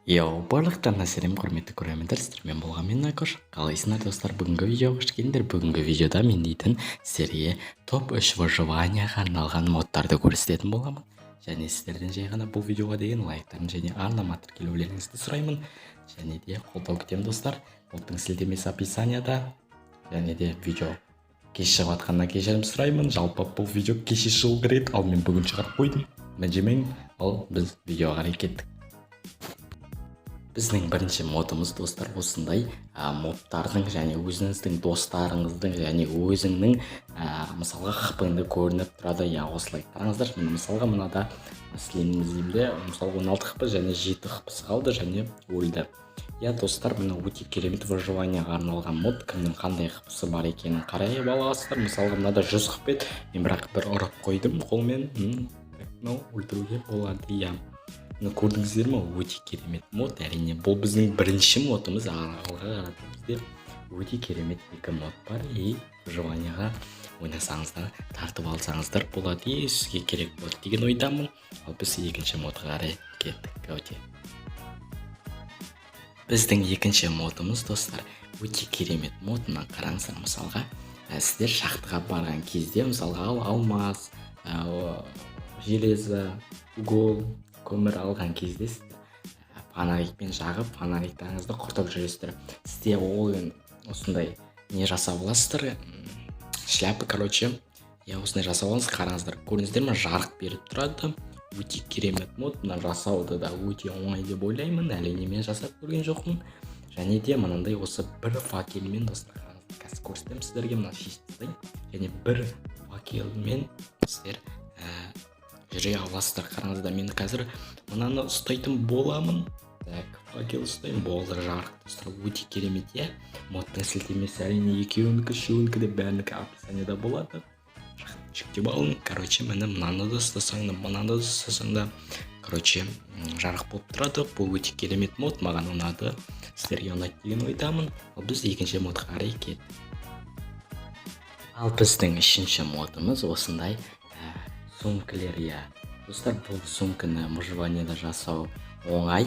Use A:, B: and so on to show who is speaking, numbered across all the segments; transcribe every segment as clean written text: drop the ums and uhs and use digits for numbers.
A: Барлықтарына сәлем, құрметті көрермендер, сіздермен болған мен Айкош. Қалайсыңдар достар? Бүгінгі видеоға қош келдіңдер. Бүгінгі видеода мен дейтін сіздерге топ 3 выживанияға арналған модтарды көрсететін боламын. Және сіздерден жай ғана бұл видеоға деген лайктарын және арнама тіркелулеріңізді сұраймын. Және де қолдау күтемін достар. Модтың сілтемесі описанияда. Және де видео кеш шығып жатқаннан кешірім сұраймын. Жалпы бұл видео кеше шығу керек, ал мен бүгін шығарып қойдым. Мәжемең, ал біз видеоға қарай кеттік. Біздің бірінші модымыз достар осындай модтардың және өзіңіздің достарыңыздың және өзіңнің мысалға хпыңды көрініп тұрады. Осылай қараңыздар, мысалға мынада сілемізімде мысалы 16 хп және 7 хпсы қалды және өлді. Достар, мына өте керемет выживанияға арналған мод. Кімнің қандай хпсы бар екенін қарай аласыздар. Мысалға мынада 100 хп, мен бірақ бір ұрып қойдым қолмен, өлтіруге болады. Көрдіңіздер ме? Өте керемет мод. Әрине бұл біздің бірінші модымыз. Алға қарата бізде өте керемет екі мод бар. Выживанияға ойнасаңыздар, тартып алсаңыздар болады. Сізге керек болады деген ойдамын. Ал біз екінші модға қарай кеттік. Біздің екінші модымыз достар өте керемет мод. Мына қараңыздар, мысалға сіздер шахтаға барған кезде, мысалға алмаз, железо, угол, көмір алған кезде фонарикпен жағып, фонариктеріңізді құртып жүресіздер. Сізде осындай не жасап аласыздар, шляпы, осындай жасап алыңыз. Қараңыздар, көрдіңіздер ме, жарық беріп тұрады. Өте керемет мод. Мына жасауды да өте оңай деп ойлаймын. Әрине мен жасап көрген жоқпын. Және де мынандай осы бір факелмен достар, қазір көрсетемін сіздерге. Мына шешті және бір факелмен сіздер жүре аласыздар. Қараңыздар, мен қазір мынаны ұстайтын боламын. Факел ұстаймын, болды, жарық достар. Өте керемет. Модтың сілтемесі әрине екеуінікі, үшеуінікі де бәрінікі описанияда болады. Жүктеп алың. Міне мынаны да ұстасаң да, мынаны да ұстасаң да, жарық болып тұрады. Бұл өте керемет мод, маған ұнады. Сіздерге ұнайды деген ойдамын. Ал біз екінші модқа қарай кеттік. Ал біздің үшінші модымыз осындай сумкілер. Достар, бұл сумканы выживанияда жасау оңай.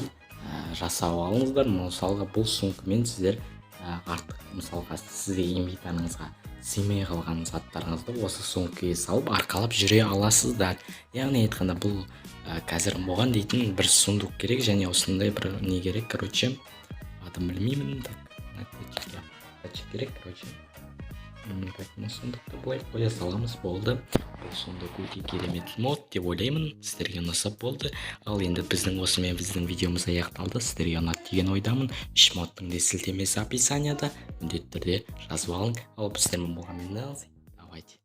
A: Жасау алыңыздар. Мысалға бұл сумкамен сіздер артық, мысалға сізге инвентарыңызға сыймай қалған заттарыңызды осы сумкаға салып арқалап жүре аласыздар. Яғни айтқанда, бұл қазір оған дейтін бір сундук керек және осындай бір не керек, адым білмеймін, керек, сундукты былай қоя саламыз, болды. Бұл сундук өте керемет мод деп ойлаймын, сіздерге ұнаса болды. Ал енді осымен біздің видеомыз аяқталды. Сіздерге ұнады деген ойдамын. 3 модтың да сілтемесі описанияда, міндетті түрде жазып алың. Ал біздермен болған мен Давайте.